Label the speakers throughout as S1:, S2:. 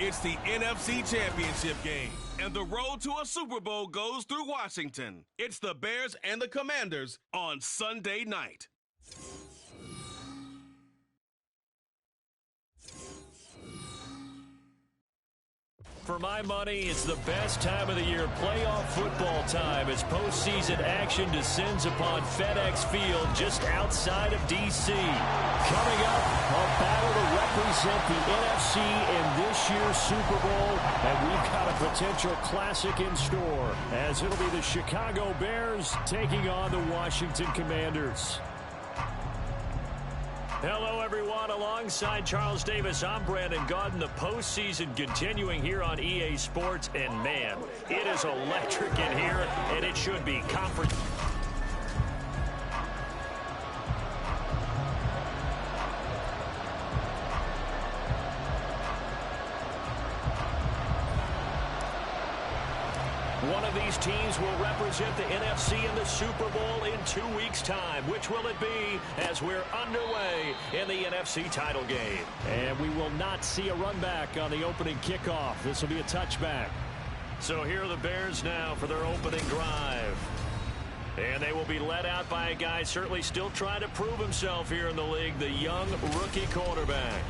S1: It's the NFC Championship game, and the road to a Super Bowl goes through Washington. It's the Bears and the Commanders on Sunday night.
S2: For my money, it's the best time of the year, playoff football time, as postseason action descends upon FedEx Field just outside of D.C. Coming up, a battle to represent the NFC in this year's Super Bowl, and we've got a potential classic in store, as it'll be the Chicago Bears taking on the Washington Commanders. Hello, everyone. Alongside Charles Davis, I'm Brandon Gaudin. The postseason continuing here on EA Sports. And, man, it is electric in here, and it should be. Conference. One of these teams will represent the NFC in the Super Bowl in 2 weeks' time. Which will it be as we're underway in the NFC title game? And we will not see a run back on the opening kickoff. This will be a touchback. So here are the Bears now for their opening drive. And they will be led out by a guy certainly still trying to prove himself here in the league, the young rookie quarterback.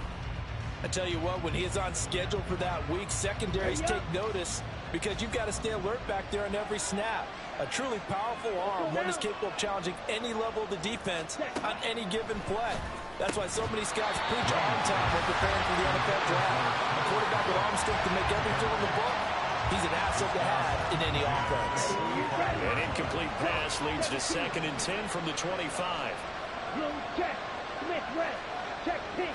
S3: I tell you what, when he is on schedule for that week, secondaries take notice, because you've got to stay alert back there on every snap. A truly powerful arm, one is capable of challenging any level of the defense on any given play. That's why so many scouts preach arm time when preparing for the NFL draft. A quarterback with arm strength to make every throw in the book, he's an asset to have in any offense.
S2: An incomplete pass leads to 2nd and 10 from the 25.
S4: Check. Smith red. Check pink.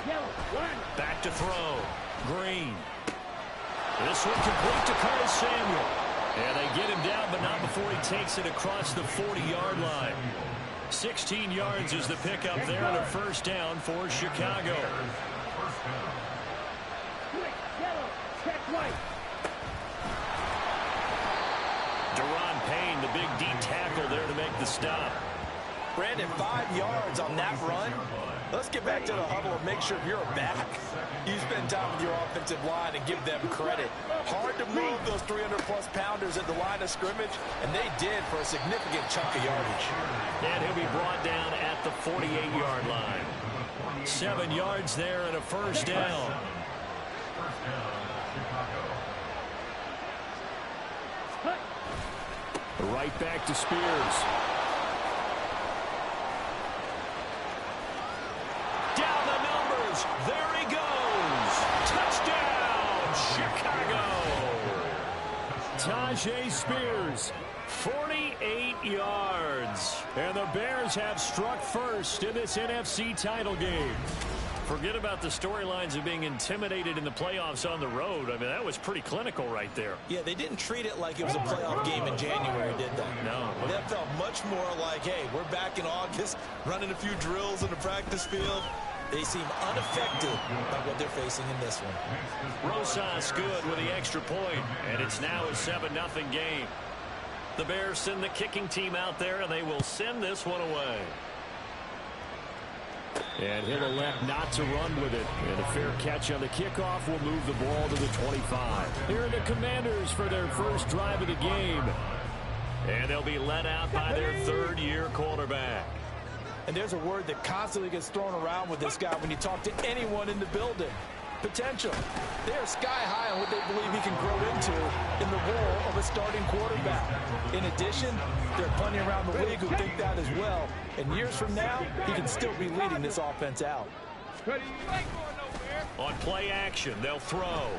S4: Yellow. One.
S2: Back to throw. Green. This one complete to Curtis Samuel. And they get him down, but not before he takes it across the 40-yard line. 16 yards is the pickup there on a first down for Chicago.
S4: Yellow. Check white.
S2: Deron Payne, the big D tackle there to make the stop.
S3: Brandon, 5 yards on that run. Let's get back to the huddle and make sure you're back. You spend time with your offensive line and give them credit. Hard to move those 300-plus pounders at the line of scrimmage, and they did for a significant chunk of yardage.
S2: And he'll be brought down at the 48-yard line. 7 yards there and a first down. Right back to Spears. Down the numbers. There he goes. Touchdown, Chicago. Tajay Spears, 48 yards. And the Bears have struck first in this NFC title game. Forget about the storylines of being intimidated in the playoffs on the road. I mean, that was pretty clinical right there.
S3: Yeah, they didn't treat it like it was a playoff game in January, did they?
S2: No.
S3: That felt much more like, hey, we're back in August, running a few drills in the practice field. They seem unaffected by what they're facing in this one.
S2: Rosas good with the extra point, and it's now a 7-0 game. The Bears send the kicking team out there, and they will send this one away. And he'll elect not to run with it. And a fair catch on the kickoff will move the ball to the 25. Here are the Commanders for their first drive of the game. And they'll be led out by their third-year quarterback.
S3: And there's a word that constantly gets thrown around with this guy when you talk to anyone in the building. Potential. They're sky high on what they believe he can grow into in the role of a starting quarterback. In addition, there are plenty around the league who think that as well. And years from now, he can still be leading this offense out.
S2: On play action, they'll throw.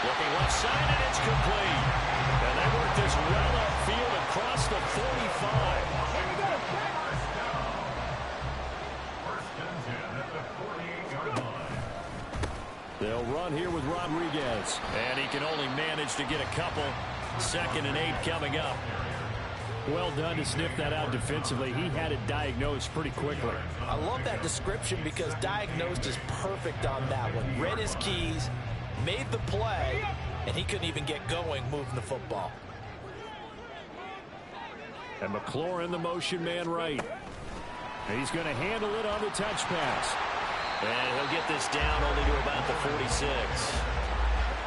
S2: Looking left side, and it's complete. And they work this well upfield across the 45. They'll run here with Rodriguez. And he can only manage to get a couple. 2nd and 8 coming up. Well done to sniff that out defensively. He had it diagnosed pretty quickly.
S3: I love that description because diagnosed is perfect on that one. Read his keys, made the play, and he couldn't even get going moving the football.
S2: And McLaurin, the motion man right. And he's going to handle it on the touch pass. And he'll get this down only to about the 46.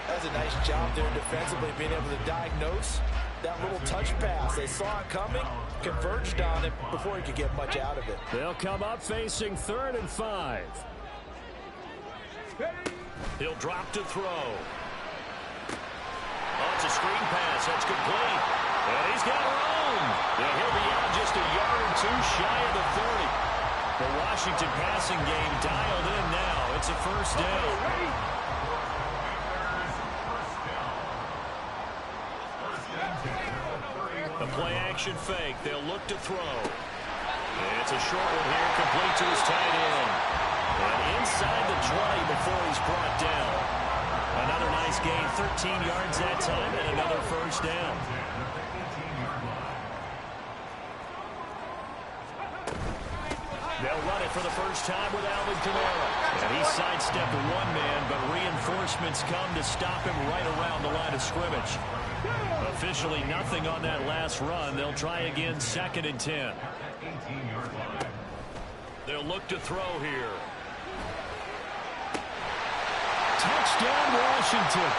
S3: That's a nice job there defensively, being able to diagnose that little touch pass. They saw it coming, converged on it before he could get much out of it.
S2: They'll come up facing 3rd and 5. He'll drop to throw. Oh, it's a screen pass. That's complete. And he's got room. And he'll be out just a yard or two shy of the 30. The Washington passing game dialed in now. It's a first down. A play-action fake. They'll look to throw. And it's a short one here, complete to his tight end. And inside the 20 before he's brought down. Another nice gain, 13 yards that time, and another first down. They'll run it for the first time with Alvin Kamara. And he sidestepped one man, but reinforcements come to stop him right around the line of scrimmage. Officially nothing on that last run. They'll try again, 2nd and 10. They'll look to throw here. Touchdown, Washington.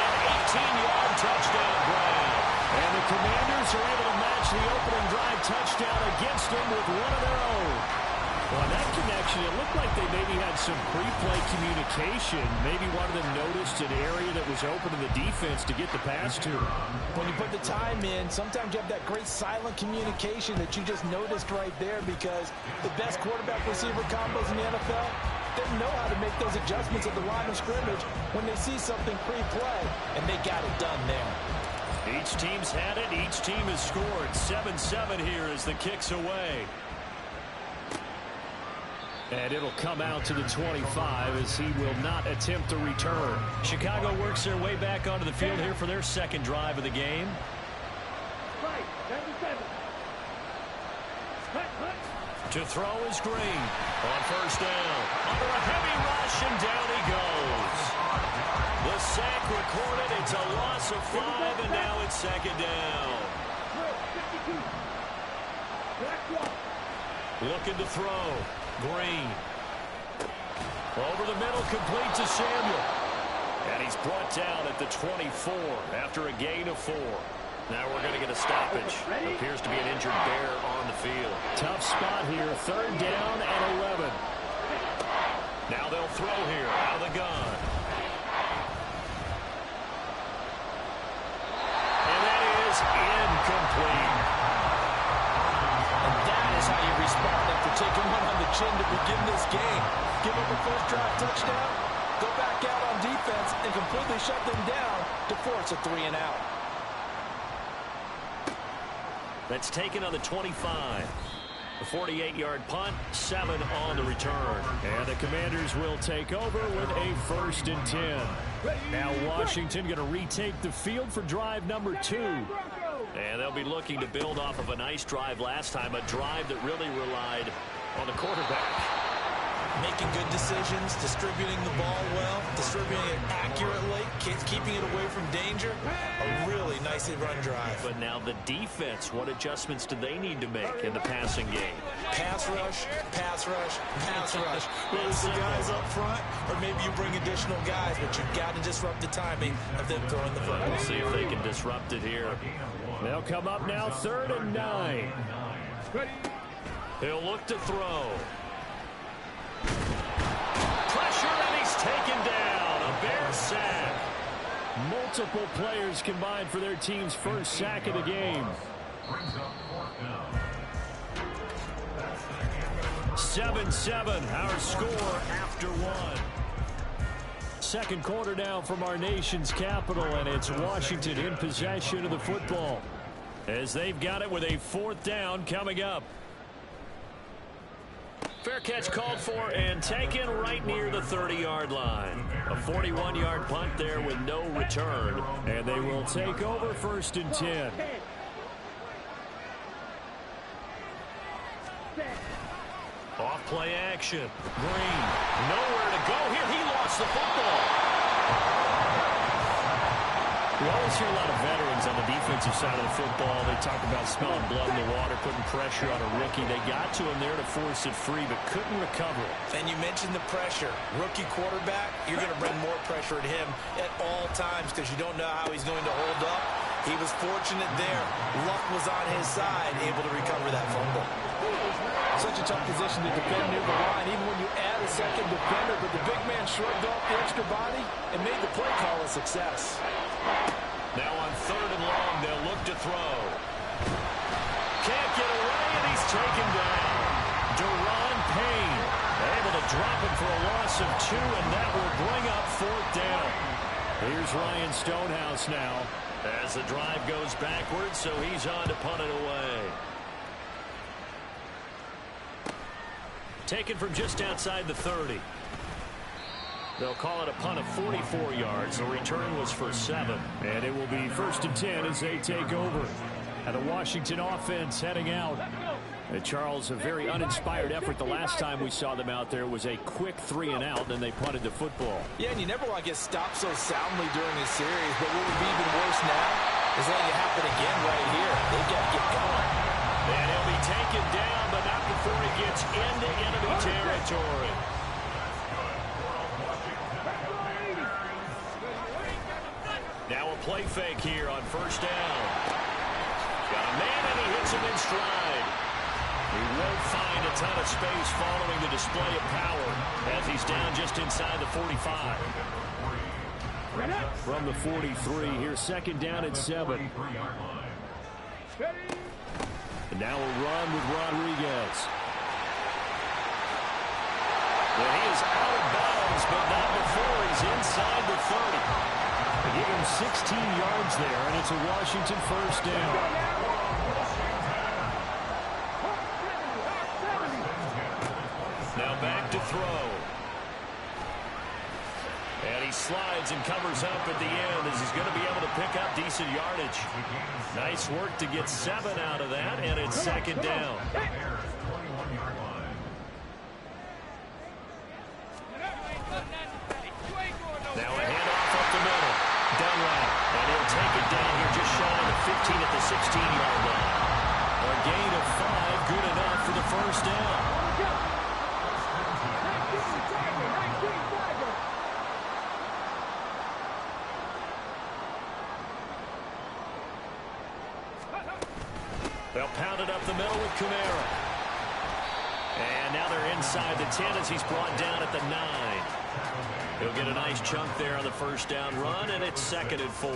S2: An 18-yard touchdown grab. And the Commanders are able to match the opening drive touchdown against them with one of their own. Well, on that connection, it looked like they maybe had some pre-play communication. Maybe one of them noticed an area that was open to the defense to get the pass to.
S3: When you put the time in, sometimes you have that great silent communication that you just noticed right there, because the best quarterback-receiver combos in the NFL, they know how to make those adjustments at the line of scrimmage when they see something pre-play, and they got it done there.
S2: Each team's had it. Each team has scored. 7-7 here as the kick's away. And it'll come out to the 25 as he will not attempt to return. Chicago works their way back onto the field here for their second drive of the game. To throw is Green on first down. Under a heavy rush, and down he goes. The sack recorded. It's a loss of 5, and now it's 2nd down. Looking to throw. Green. Over the middle, complete to Samuel. And he's brought down at the 24 after a gain of 4. Now we're going to get a stoppage. Appears to be an injured Bear on the field. Tough spot here. 3rd down and 11. Now they'll throw here out of the gun. And that is incomplete.
S3: And that is how you respond after taking one on the chin to begin this game. Give up a first drive touchdown, go back out on defense, and completely shut them down to force a 3 and out.
S2: That's taken on the 25. A 48-yard punt, 7 on the return. And the Commanders will take over with a 1st and 10. Now Washington going to retake the field for drive number 2. And they'll be looking to build off of a nice drive last time, a drive that really relied on the quarterback.
S3: Making good decisions, distributing the ball well, distributing it accurately, keeping it away from danger. A really nicely run drive.
S2: But now the defense, what adjustments do they need to make in the passing game?
S3: Pass rush, pass rush, pass rush. Whether it's the guys up front, or maybe you bring additional guys, but you've got to disrupt the timing of them throwing the football.
S2: We'll see if they can disrupt it here. They'll come up now 3rd and 9. He'll look to throw. Pressure, and he's taken down. A Bear sack. Multiple players combined for their team's first sack of the game. 7-7, our score after 1. Second quarter now from our nation's capital, and it's Washington in possession of the football as they've got it with a 4th down coming up. Fair catch called for and taken right near the 30-yard line. A 41-yard punt there with no return. And they will take over 1st and 10. Off play action. Green. Nowhere to go here. He lost the football. We always hear a lot of veterans on the defensive side of the football. They talk about smelling blood in the water, putting pressure on a rookie. They got to him there to force it free, but couldn't recover it.
S3: And you mentioned the pressure. Rookie quarterback, you're going to bring more pressure at him at all times because you don't know how he's going to hold up. He was fortunate there. Luck was on his side, able to recover that fumble. Such a tough position to defend near the line, even when you add a second defender, but the big man shrugged off the extra body and made the play call a success.
S2: Now on 3rd and long, they'll look to throw. Can't get away, and he's taken down. Deron Payne able to drop him for a loss of 2, and that will bring up 4th down. Here's Ryan Stonehouse now as the drive goes backwards, so he's on to punt it away. Taken from just outside the 30. They'll call it a punt of 44 yards. The return was for 7. And it will be 1st and 10 as they take over. And the Washington offense heading out. And Charles, a very uninspired effort the last time we saw them out there was a quick 3 and out, and they punted the football.
S3: Yeah, and you never want to get stopped so soundly during this series, but what would be even worse now is letting it happen again right here. They've got to get going.
S2: And he'll be taken down, but not before he gets into enemy territory. Now a play fake here on 1st down. Got a man, and he hits him in stride. He won't find a ton of space following the display of power as he's down just inside the 45. From the 43, here's 2nd down and 7. And now a run with Rodriguez. And he is out of bounds, but not before he's inside the 30. They give him 16 yards there, and it's a Washington 1st down. Now back to throw. And he slides and covers up at the end as he's going to be able to pick up decent yardage. Nice work to get 7 out of that, and it's 2nd down. Now a handoff up the middle. Dunlap, and he'll take it down here just shy of the 15 at the 16-yard line. A gain of 5, good enough for the 1st down. They'll pound it up the middle with Kamara. And now they're inside the 10 as he's brought down at the 9. He'll get a nice chunk there on the 1st down run, and it's 2nd and 4.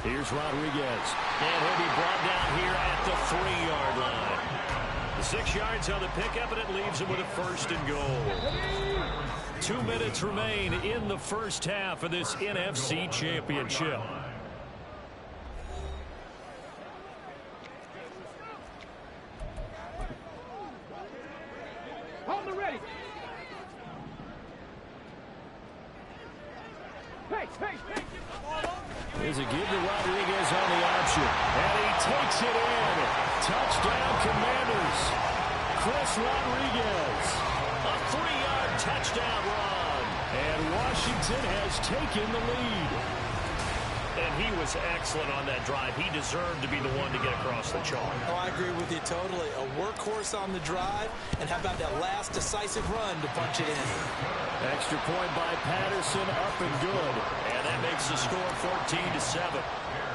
S2: Here's Rodriguez. And he'll be brought down here at the 3-yard line. The 6 yards on the pickup, and it leaves him with a 1st and goal. 2 minutes remain in the 1st half of this NFC Championship.
S4: Hold the ready.
S2: There's a give to Rodriguez on the option. And he takes it in. Touchdown, Commanders. Chris Rodriguez. A 3-yard touchdown run. And Washington has taken the lead. And he was excellent on that drive. He deserved to be the one to get across the chalk.
S3: Oh, I agree with you totally. A workhorse on the drive, and how about that last decisive run to punch it in?
S2: Extra point by Patterson, up and good. And that makes the score 14-7.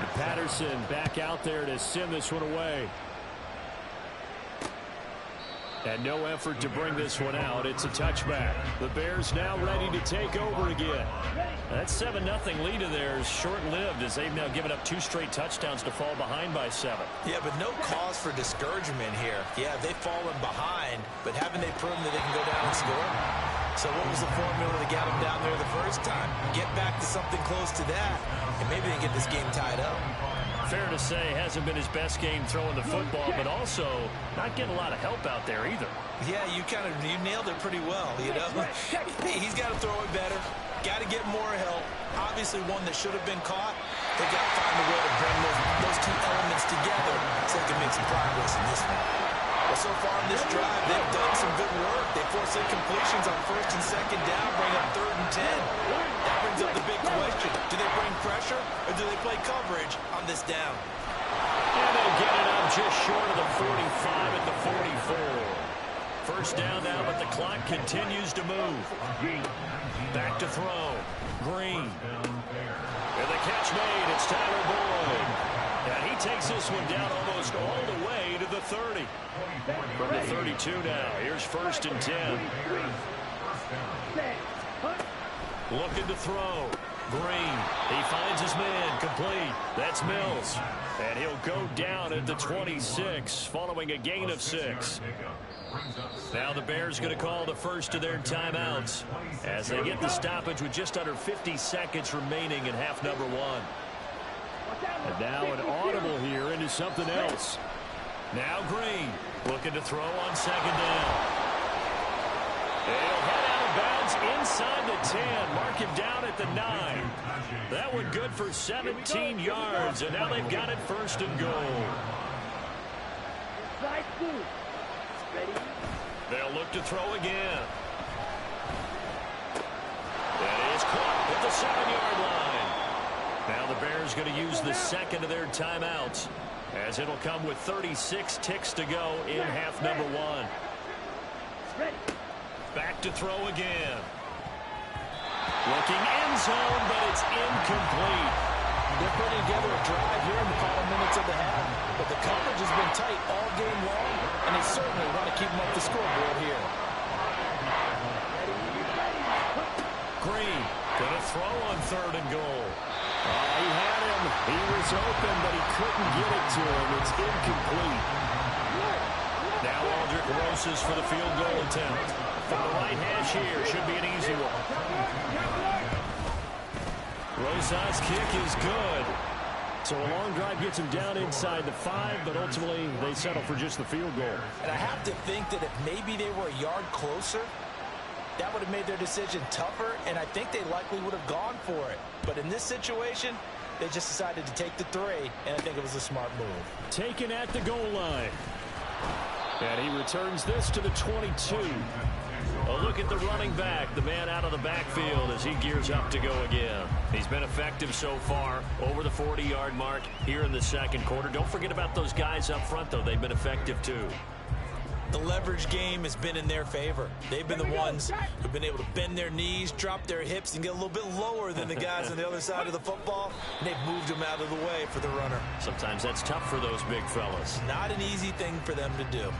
S2: And Patterson back out there to send this one away. And no effort to bring this one out. It's a touchback. The Bears now ready to take over again. That 7-0 lead of theirs short-lived as they've now given up 2 straight touchdowns to fall behind by 7.
S3: Yeah, but no cause for discouragement here. Yeah, they've fallen behind, but haven't they proven that they can go down and score? So what was the formula that got them down there the first time? Get back to something close to that, and maybe they get this game tied up.
S2: Fair to say, hasn't been his best game throwing the football, but also not getting a lot of help out there either.
S3: Yeah, you nailed it pretty well, you know. He's got to throw it better. Got to get more help. Obviously one that should have been caught. They got to find a way to bring those 2 elements together so they can make some progress in this one. Well, so far in this drive, they've done some good work. They force incompletions on first and second down, bring up 3rd and 10. That brings up the big question. Do they bring pressure or do they play coverage on this down?
S2: And they get it up just short of the 45 at the 44. First down now, but the clock continues to move. Back to throw. Green. And the catch made. It's Tyler Boyd. And he takes this one down almost all the way to the 30. From the 32 now. Here's 1st and 10. Looking to throw. Green. He finds his man. Complete. That's Mills. And he'll go down at the 26 following a gain of 6. Now the Bears going to call the first of their timeouts as they get the stoppage with just under 50 seconds remaining in half number 1. And now an audible here into something else. Now Green looking to throw on 2nd down. He'll head out of bounds inside the 10. Mark him down at the 9. That one good for 17 yards. And now they've got it 1st and goal. They'll look to throw again. That is caught at the 7-yard line. Now the Bears going to use the second of their timeouts as it'll come with 36 ticks to go in half number 1. Back to throw again. Looking end zone, but it's incomplete.
S3: They're putting together a drive here in the final minutes of the half, but the coverage has been tight all game long, and they certainly want to keep them up the scoreboard here.
S2: Green going to throw on 3rd and goal. He had him. He was open, but he couldn't get it to him. It's incomplete. Now Aldrich Rosas for the field goal attempt. From the right hash here, should be an easy one. Rosas' kick is good. So a long drive gets him down inside the 5, but ultimately they settle for just the field goal.
S3: And I have to think that if maybe they were a yard closer, that would have made their decision tougher, and I think they likely would have gone for it. But in this situation, they just decided to take the 3, and I think it was a smart move.
S2: Taken at the goal line. And he returns this to the 22. A look at the running back, the man out of the backfield as he gears up to go again. He's been effective so far, over the 40-yard mark here in the 2nd quarter. Don't forget about those guys up front, though. They've been effective, too.
S3: The leverage game has been in their favor. They've been the ones who've been able to bend their knees, drop their hips, and get a little bit lower than the guys on the other side of the football, and they've moved them out of the way for the runner.
S2: Sometimes that's tough for those big fellas.
S3: Not an easy thing for them to do.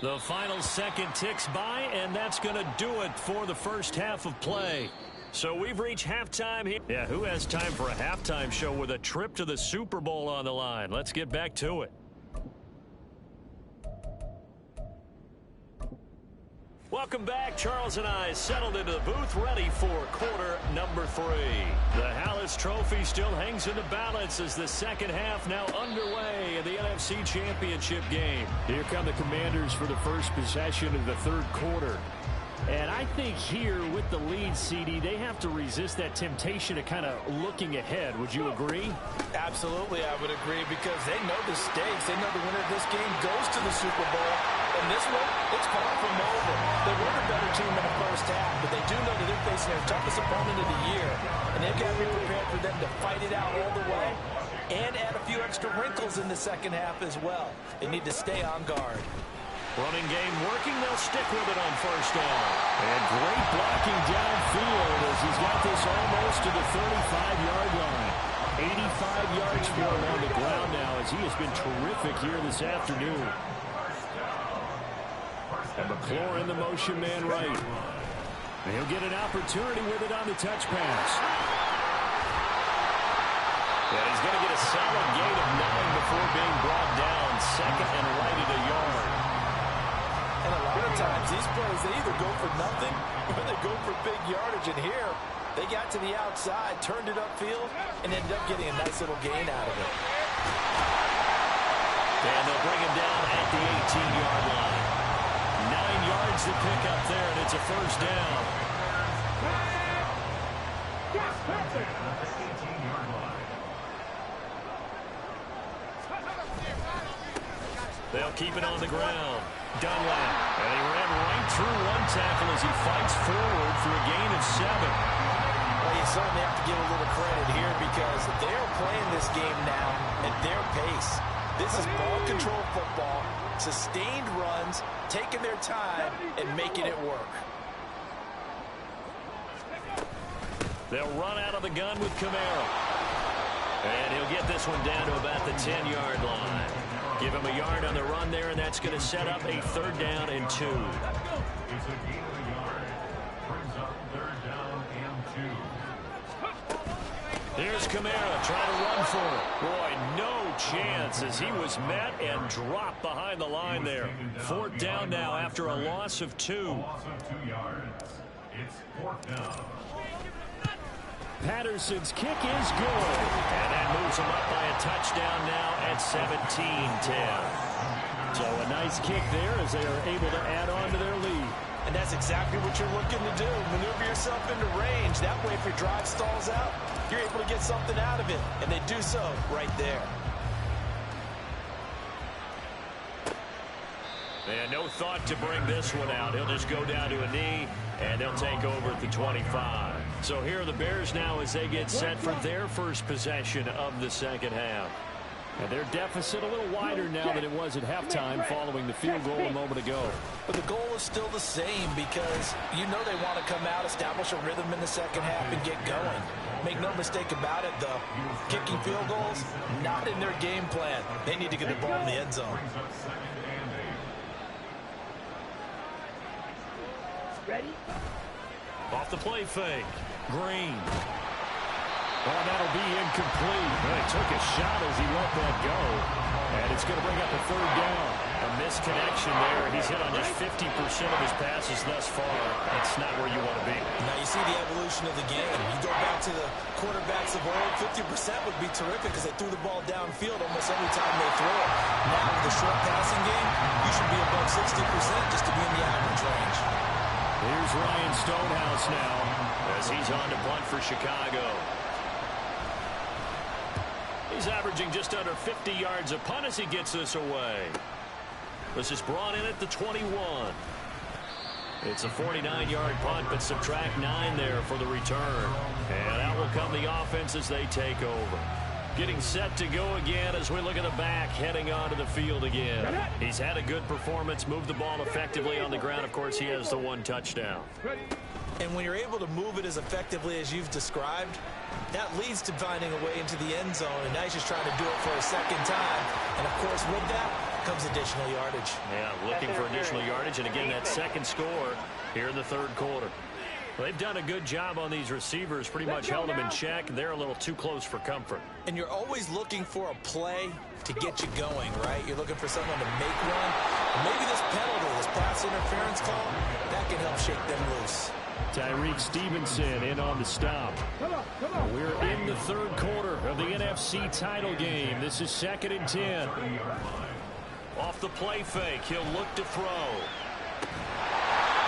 S2: The final second ticks by, and that's going to do it for the first half of play. So we've reached halftime here. Yeah, who has time for a halftime show with a trip to the Super Bowl on the line? Let's get back to it. Welcome back. Charles and I settled into the booth, ready for quarter number 3. The Hallis Trophy still hangs in the balance as the second half now underway in the NFC Championship game. Here come the Commanders for the first possession of the 3rd quarter. And I think here with the lead, CD, they have to resist that temptation of kind of looking ahead. Would you agree?
S3: Absolutely, I would agree, because they know the stakes. They know the winner of this game goes to the Super Bowl. And this one, it's far from over. They were the better team in the first half, but they do know that they're facing their toughest opponent of the year. And they've got to be prepared for them to fight it out all the way and add a few extra wrinkles in the second half as well. They need to stay on guard.
S2: Running game working. They'll stick with it on first down. And great blocking downfield as he's got this almost to the 35-yard line. 85 yards for him on the ground now as he has been terrific here this afternoon. And McClure in the motion man right. And he'll get an opportunity with it on the touch pass. And he's going to get a solid gain of 9 before being brought down. Second and right at a yard.
S3: And a lot of times, these plays, they either go for nothing or they go for big yardage. And here, they got to the outside, turned it upfield, and ended up getting a nice little gain out of it.
S2: And they'll they'll bring him down at the 18-yard line. 9 yards to pick up there, and it's a first down. They'll keep it on the ground. Dunlap, and he ran right through one tackle as he fights forward for a gain of 7.
S3: Well, you certainly have to give a little credit here because they are playing this game now at their pace. This is ball control football, sustained runs, taking their time, and making it work.
S2: They'll run out of the gun with Camara. And he'll get this one down to about the 10-yard line. Give him a yard on the run there, and that's going to set up a 3rd down and 2. Here's Camara trying to run for it. Boy, no chance as he was met and dropped behind the line there. 4th down now after a loss of 2.
S5: It's 4th down.
S2: Patterson's kick is good. And that moves him up by a touchdown now at 17-10. So a nice kick there as they are able to add on to their lead.
S3: And that's exactly what you're looking to do. Maneuver yourself into range. That way, if your drive stalls out, you're able to get something out of it. And they do so right there.
S2: And no thought to bring this one out. He'll just go down to a knee, and they'll take over at the 25. So here are the Bears now as they get set for their first possession of the second half. And their deficit a little wider now than it was at halftime following the field goal a moment ago.
S3: But the goal is still the same because you know they want to come out, establish a rhythm in the second half, and get going. Make no mistake about it, though. Kicking field goals, not in their game plan. They need to get the ball in the end zone.
S4: Ready?
S2: Off the play fake. Green. Oh, that'll be incomplete. He took a shot as he let that go. And it's going to bring up a 3rd down. A misconnection there. He's hit on just 50% of his passes thus far. That's not where you want to be.
S3: Now you see the evolution of the game. You go back to the quarterbacks of old, 50% would be terrific because they threw the ball downfield almost every time they throw it. Now with the short passing game, you should be above 60% just to be in the average range.
S2: Here's Ryan Stonehouse now as he's on to punt for Chicago. He's averaging just under 50 yards a punt as he gets this away. This is brought in at the 21. It's a 49-yard punt, but subtract 9 there for the return. And out will come the offense as they take over. Getting set to go again as we look at the back, heading onto the field again. He's had a good performance, moved the ball effectively on the ground. Of course, he has the 1 touchdown.
S3: And when you're able to move it as effectively as you've described, that leads to finding a way into the end zone. And now he's just trying to do it for a second time. And, of course, with that comes additional yardage.
S2: Yeah, looking for additional yardage. And, again, that second score here in the 3rd quarter. They've done a good job on these receivers, pretty much held them in check. They're a little too close for comfort.
S3: And you're always looking for a play to get you going, right? You're looking for someone to make one. And maybe this penalty, this pass interference call, that can help shake them loose.
S2: Tyreek Stevenson in on the stop. We're in the 3rd quarter of the NFC title game. This is 2nd and 10. Off the play fake, he'll look to throw.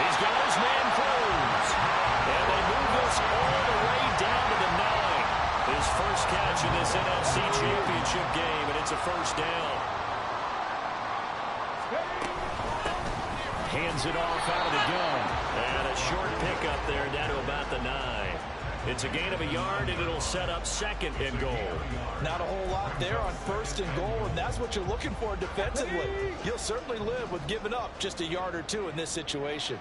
S2: He's got his man closed. And they move this all the way down to the 9. His first catch in this NFC championship game, and it's a 1st down. Hands it off out of the gun. And a short pickup there down to about the 9. It's a gain of a yard, and it'll set up 2nd and goal.
S3: Not a whole lot there on 1st and goal, and that's what you're looking for defensively. You'll certainly live with giving up just a yard or 2 in this situation.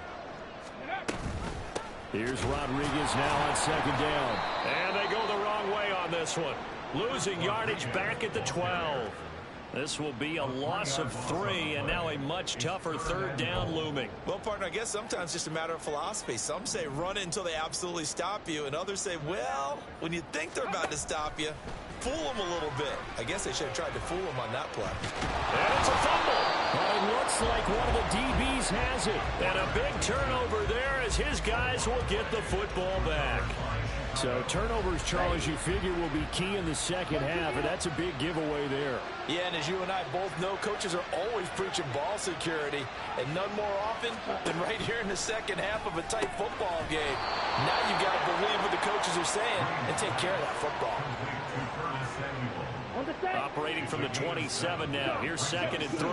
S2: Here's Rodriguez now on 2nd down. And they go the wrong way on this one. Losing yardage back at the 12. This will be a loss of 3, and now a much tougher 3rd down looming.
S3: Well, partner, I guess sometimes just a matter of philosophy. Some say run it until they absolutely stop you, and others say, well, when you think they're about to stop you, fool them a little bit. I guess they should have tried to fool them on that play.
S2: And it's a fumble. Well, it looks like one of the DBs has it. And a big turnover there as his guys will get the football back. So turnovers, Charles, you figure will be key in the second half, and that's a big giveaway there.
S3: Yeah, and as you and I both know, coaches are always preaching ball security, and none more often than right here in the second half of a tight football game. Now you've got to believe what the coaches are saying and take care of that football.
S2: Operating from the 27 now. Here's 2nd and 3.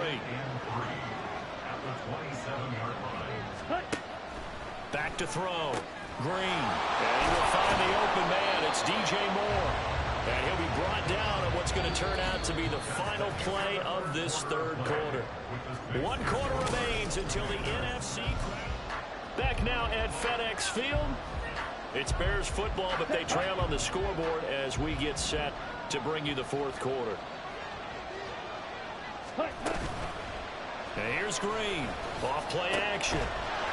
S2: Back to throw. Green. And he will find the open man. It's DJ Moore. And he'll be brought down at what's going to turn out to be the final play of this third quarter. 1 quarter remains until the NFC. Back now at FedEx Field. It's Bears football, but they trail on the scoreboard as we get set to bring you the 4th quarter. And here's Green. Off play action.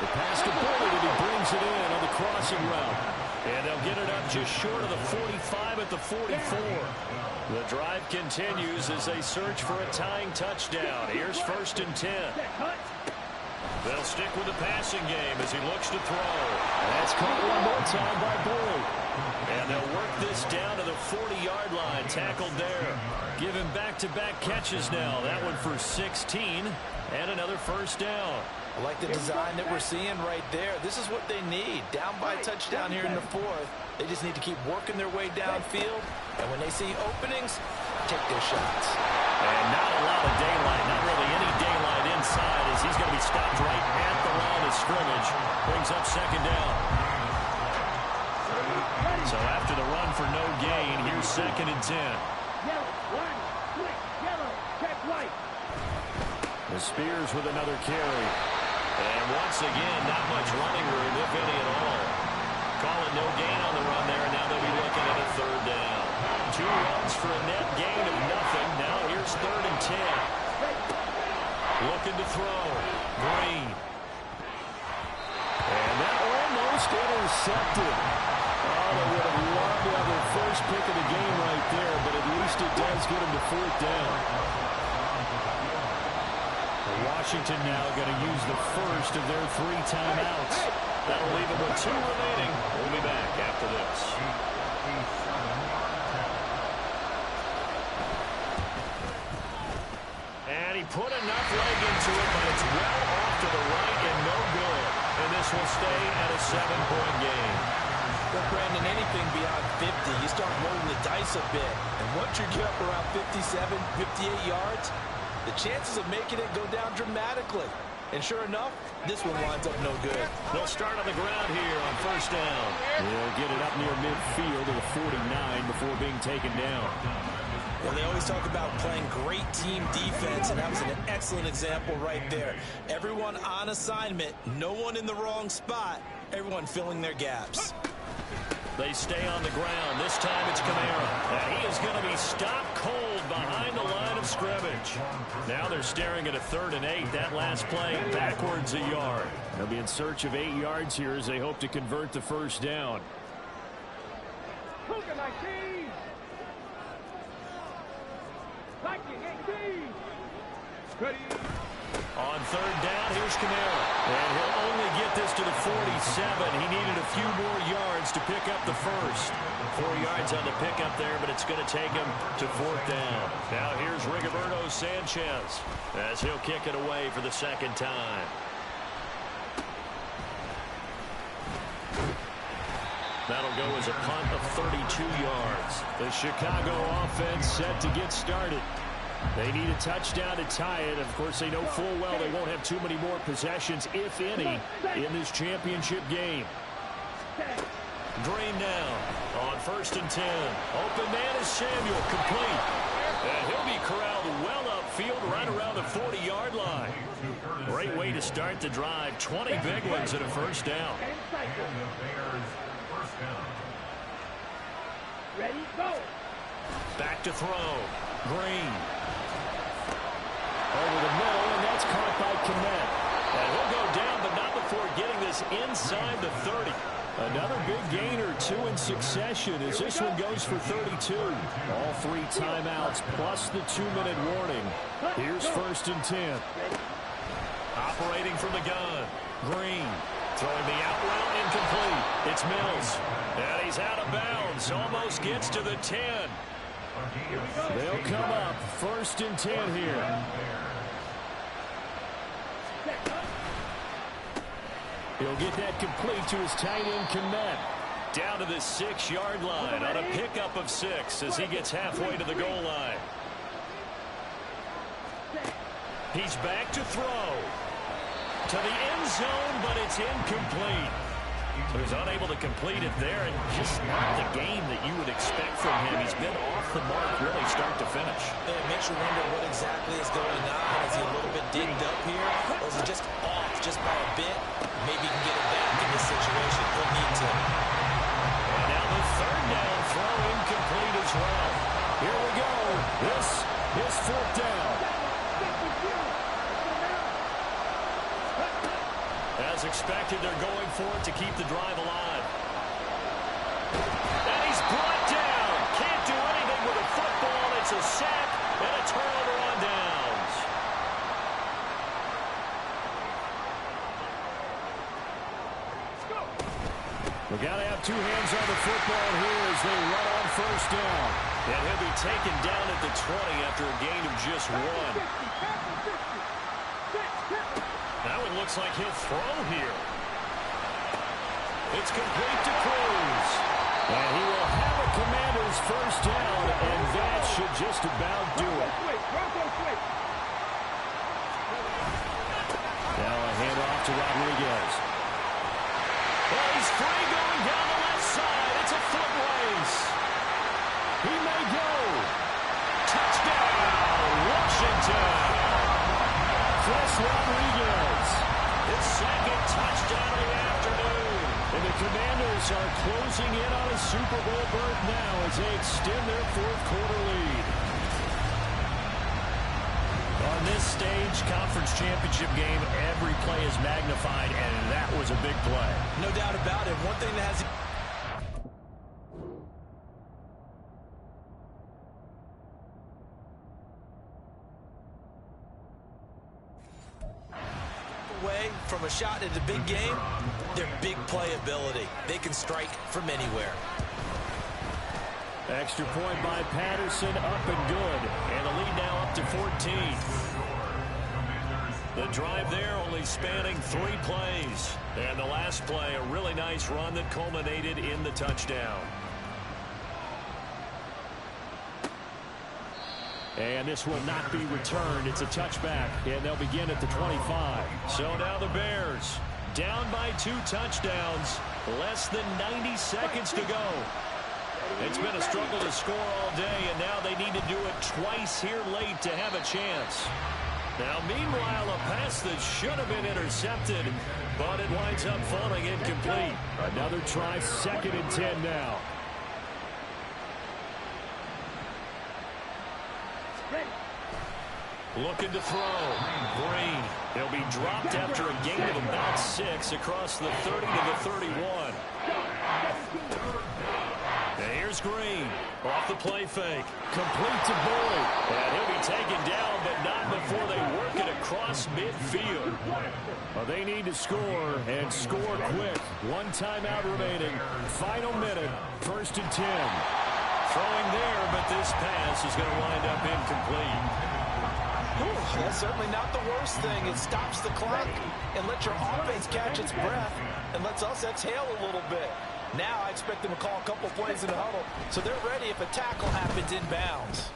S2: The pass to Bullard, and he brings it in on the crossing route. And they'll get it up just short of the 45 at the 44. The drive continues as they search for a tying touchdown. Here's 1st and 10. They'll stick with the passing game as he looks to throw. That's caught one more time by Bullard. And they'll work this down to the 40-yard line. Tackled there. Given back-to-back catches now. That one for 16. And another 1st down.
S3: I like the design that we're seeing right there. This is what they need. Down by a touchdown here in the 4th. They just need to keep working their way downfield. And when they see openings, take their shots.
S2: And not a lot of daylight. Not really any daylight inside as he's going to be stopped right at the line of scrimmage. Brings up 2nd down. So after the run for no gain, here's 2nd and 10.
S4: Yellow, 1, switch, yellow, check white.
S2: The Spears with another carry. And once again, not much running room, if any at all. Call it no gain on the run there, and now they'll be looking at a 3rd down. 2 runs for a net gain of nothing. Now here's 3rd and 10. Looking to throw. Green. And that almost intercepted. Oh, they would have loved to have their first pick of the game right there, but at least it does get them to 4th down. Washington now going to use the first of their 3 timeouts. That'll leave them with 2 remaining. We'll be back after this. And he put enough leg into it, but it's well off to the right and no good. And this will stay at a 7-point game.
S3: Well, Brandon, anything beyond 50, you start rolling the dice a bit. And once you get up around 57, 58 yards, the chances of making it go down dramatically. And sure enough, this one winds up no good.
S2: They'll start on the ground here on 1st down. They'll get it up near midfield to the 49 before being taken down.
S3: Well, they always talk about playing great team defense, and that was an excellent example right there. Everyone on assignment, no one in the wrong spot, everyone filling their gaps.
S2: They stay on the ground. This time it's Kamara. And he is going to be stopped cold behind the line of scrimmage. Now they're staring at a 3rd and 8. That last play backwards a yard. They'll be in search of 8 yards here as they hope to convert the 1st down. On 3rd down, here's Kamara. And he'll only get this to the 47. He needed a few more yards to pick up the first. 4 yards on the pickup there, but it's going to take him to 4th down. Now here's Rigoberto Sanchez as he'll kick it away for the 2nd time. That'll go as a punt of 32 yards. The Chicago offense set to get started. They need a touchdown to tie it. Of course, they know full well they won't have too many more possessions, if any, in this championship game. Green now on 1st and 10. Open man is Samuel, complete. And he'll be corralled well upfield right around the 40-yard line. Great way to start the drive. 20 big ones at a 1st down.
S4: Ready, go.
S2: Back to throw. Green. Over the middle, and that's caught by Kmet. And he'll go down, but not before getting this inside the 30. Another big gainer, 2 in succession as this one goes for 32. All 3 timeouts plus the 2-minute warning. Here's 1st and 10. Operating from the gun. Green. Throwing the out route incomplete. It's Mills. And he's out of bounds. Almost gets to the 10. They'll come up 1st and 10 here. He'll get that complete to his tight end, Komet. Down to the 6-yard line on a pickup of 6 as he gets halfway to the goal line. He's back to throw. To the end zone, but it's incomplete. So he's unable to complete it there, and just not the game that you would expect from him. He's been off the mark really start to finish.
S3: It makes you wonder what exactly is going on. Is he a little bit dinged up here, or is he just off just by a bit? Maybe he can get it back in this situation. He'll need to.
S2: And now the 3rd down throw incomplete as well. Here we go. This is 4th down. As expected, they're going for it to keep the drive alive. And he's brought down. Can't do anything with a football. It's a sack and a turnover on downs. We got to have 2 hands on the football here as they run on 1st down. And he'll be taken down at the 20 after a gain of just 1. Now it looks like he'll throw here. It's complete to Cruz. And he will have a Commander's 1st down, and that should just about do it. Now a handoff to Rodriguez. Well, he's free going down the left side. It's a foot race. He may go. Touchdown, Washington. Chris Rodriguez, his 2nd touchdown of the afternoon. And the Commanders are closing in on a Super Bowl berth now as they extend their 4th quarter lead. On this stage, conference championship game, every play is magnified, and that was a big play.
S3: No doubt about it. One thing that has away from a shot in the big game, their big playability. They can strike from anywhere.
S2: Extra point by Patterson, up and good. And the lead now up to 14. The drive there only spanning 3 plays. And the last play, a really nice run that culminated in the touchdown. And this will not be returned. It's a touchback, and they'll begin at the 25. So now the Bears down by 2 touchdowns. Less than 90 seconds to go. It's been a struggle to score all day, and now they need to do it twice here late to have a chance. Now, meanwhile, a pass that should have been intercepted, but it winds up falling incomplete. Another try, 2nd and 10 now. Looking to throw. Green. He'll be dropped after a gain of about 6 across the 30 to the 31. And here's Green. Off the play fake. Complete to Boyd. And he'll be taken down, but not before they work it across midfield. Well, they need to score, and score quick. 1 timeout remaining. Final minute. 1st and 10. Throwing there, but this pass is going to wind up incomplete.
S3: That's certainly not the worst thing. It stops the clock and lets your offense catch its breath and lets us exhale a little bit. Now I expect them to call a couple plays in the huddle so they're ready if a tackle happens inbounds.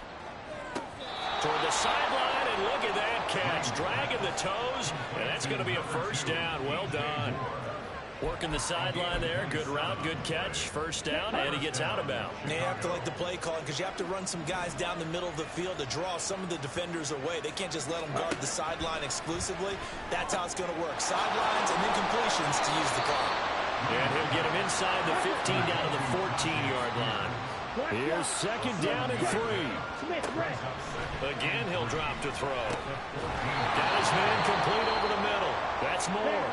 S2: Toward the sideline, and look at that catch. Dragging the toes, and that's going to be a 1st down. Well done. Working the sideline there. Good route, good catch. 1st down, and he gets out of bounds.
S3: You have to like the play calling because you have to run some guys down the middle of the field to draw some of the defenders away. They can't just let them guard the sideline exclusively. That's how it's going to work. Sidelines and then completions to use the clock.
S2: And he'll get him inside the 15 down to the 14-yard line. Here's 2nd down and 3. Again, he'll drop to throw. Got his man complete over the middle. That's more.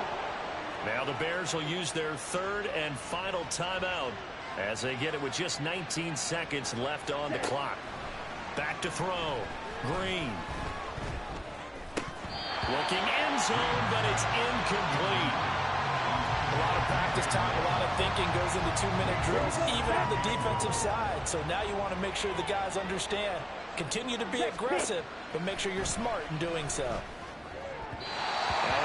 S2: Now the Bears will use their 3rd and final timeout as they get it with just 19 seconds left on the clock. Back to throw. Green. Looking end zone, but it's incomplete.
S3: A lot of practice time, a lot of thinking goes into 2-minute drills, even on the defensive side. So now you want to make sure the guys understand. Continue to be aggressive, but make sure you're smart in doing so.
S2: A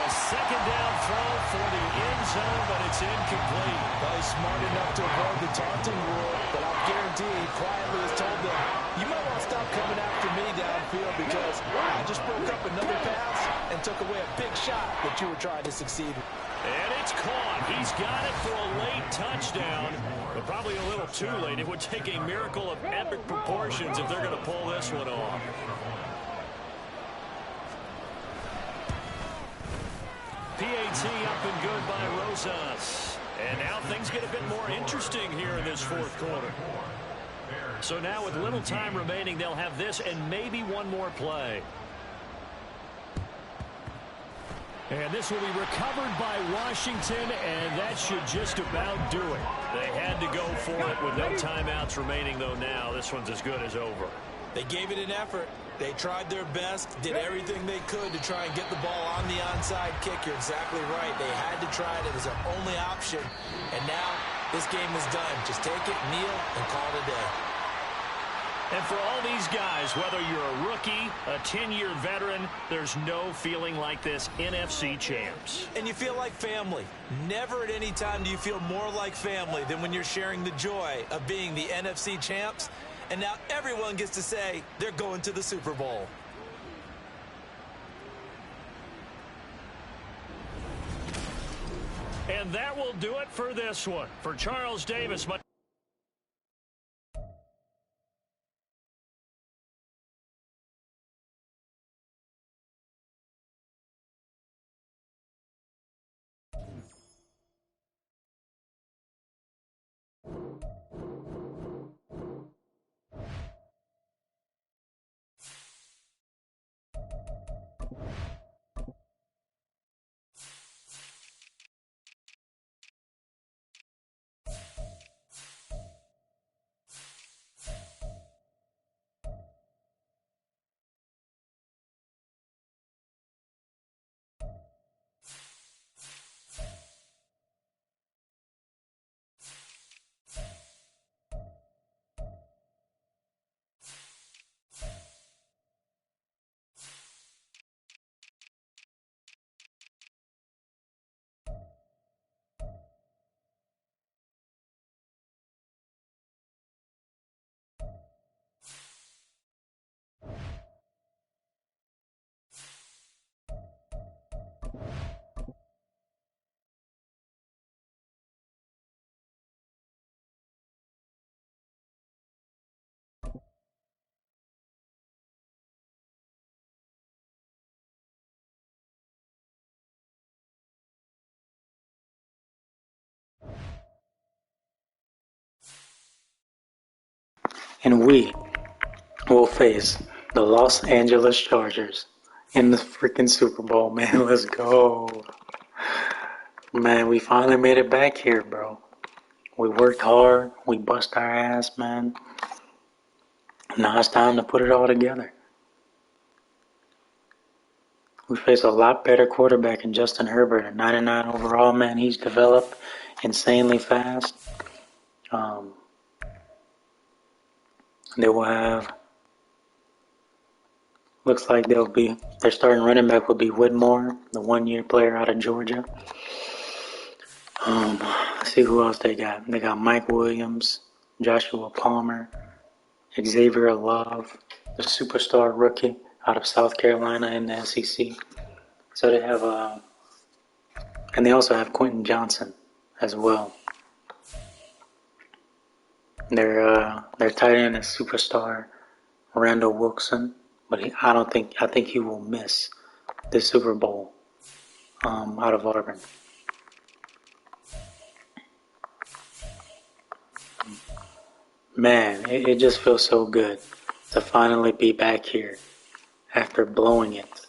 S2: second down throw for the end zone, but it's incomplete.
S3: Well, he's smart enough to avoid the taunting rule, but I'll guarantee he quietly has told them, you might want to stop coming after me downfield because I just broke up another pass and took away a big shot that you were trying to succeed with.
S2: And it's caught. He's got it for a late touchdown, but probably a little too late. It would take a miracle of epic proportions if they're going to pull this one off. PAT up and good by Rosas. And now things get a bit more interesting here in this fourth quarter. So now with little time remaining, they'll have this and maybe one more play. And this will be recovered by Washington, and that should just about do it. They had to go for it with no timeouts remaining, though now this one's as good as over.
S3: They gave it an effort. They tried their best, did everything they could to try and get the ball on the onside kick. You're exactly right. They had to try it. It was their only option. And now this game is done. Just take it, kneel, and call it a day.
S2: And for all these guys, whether you're a rookie, a 10-year veteran, there's no feeling like this NFC champs.
S3: And you feel like family. Never at any time do you feel more like family than when you're sharing the joy of being the NFC champs. And now everyone gets to say they're going to the Super Bowl.
S2: And that will do it for this one. For Charles Davis.
S5: And we will face the Los Angeles Chargers in the freaking Super Bowl, man. Let's go. Man, we finally made it back here, bro. We worked hard. We bust our ass, man. Now it's time to put it all together. We face a lot better quarterback in Justin Herbert at 99 overall, man. He's developed insanely fast. They will have, looks like their starting running back will be Whitmore, the 1-year player out of Georgia. Let's see who else they got. They got Mike Williams, Joshua Palmer, Xavier Love, the superstar rookie out of South Carolina in the SEC. So they have, and they also have Quentin Johnson as well. Their tight end is superstar Randall Wilson, but I think he will miss the Super Bowl out of Auburn. Man, it just feels so good to finally be back here after blowing it.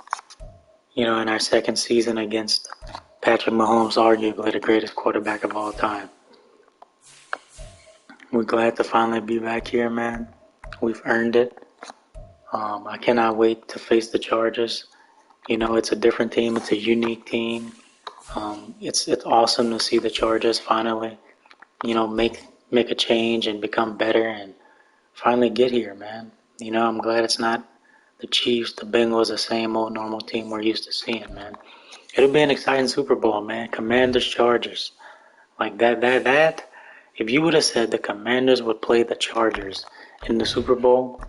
S5: You know, in our second season against Patrick Mahomes, arguably the greatest quarterback of all time. We're glad to finally be back here, man. We've earned it. I cannot wait to face the Chargers. You know, it's a different team. It's a unique team. It's awesome to see the Chargers finally, make a change and become better and finally get here, man. I'm glad it's not the Chiefs, the Bengals, the same old normal team we're used to seeing, man. It'll be an exciting Super Bowl, man. Commanders, Chargers. Like that. If you would have said the Commanders would play the Chargers in the Super Bowl,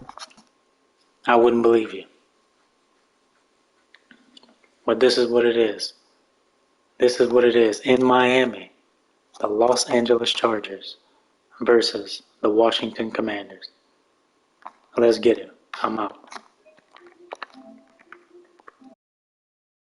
S5: I wouldn't believe you. But this is what it is. This is what it is. In Miami, the Los Angeles Chargers versus the Washington Commanders. Let's get it. I'm out.